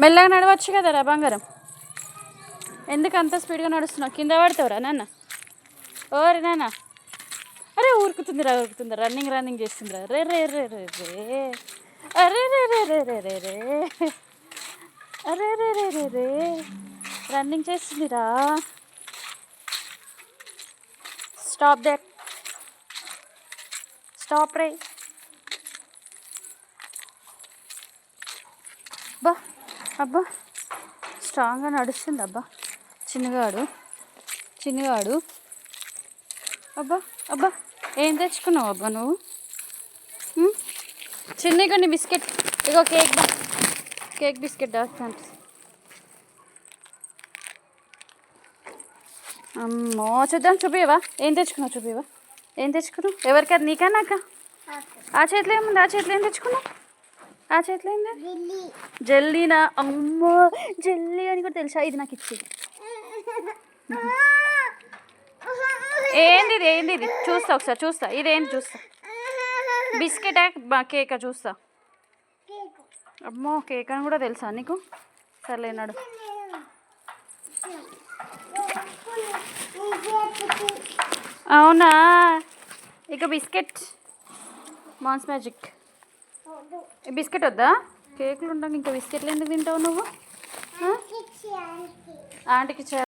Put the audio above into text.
మెల్లగా నడవచ్చు కదరా బంగారం, ఎందుకు అంత స్పీడ్గా నడుస్తున్నావు? కింద పడతావురా నాన్న? ఓరి నాన్న, అరే ఉరుకుతుందిరా రన్నింగ్ చేస్తుందిరా. రే రే రే రే రే అరే రే రే రే రే రే రే అరే రే రే రే రే రన్నింగ్ చేస్తుందిరా. స్టాప్ దట్, స్టాప్ రే. అబ్బా అబ్బా స్ట్రాంగ్గా నడుస్తుంది అబ్బా చిన్నగాడు. అబ్బా అబ్బా ఏం తెచ్చుకున్నావు అబ్బా నువ్వు? చిన్నగా బిస్కెట్, ఇగో కేక్ బిస్కెట్ దాస్తాను. అమ్మో చూద్దాం, చూపివా ఏం తెచ్చుకున్నావు? ఏం తెచ్చుకున్నావు? ఎవరికి? అది నీకా నాకా? ఆ చేతిలో ఏముంది? ఆ చేతిలో ఏం తెచ్చుకున్నావు? ఆ చేతిలో ఏంది? జెల్లీనా? అమ్మో జెల్లీ అని కూడా తెలుసా? ఇది నాకు ఇచ్చి. ఏంది చూస్తా, ఒకసారి చూస్తా. ఇదేంటి చూస్తా? బిస్కెటా కేకా? చూస్తా. అమ్మో కేక్ అని కూడా తెలుసా నీకు? సర్లేనాడు. అవునా, ఇక బిస్కెట్ మాన్స్ మ్యాజిక్. బిస్కెట్ వద్దా? కేకులు ఉంటాక ఇంకా బిస్కెట్లు ఎందుకు తింటావు నువ్వు? ఆంటీకి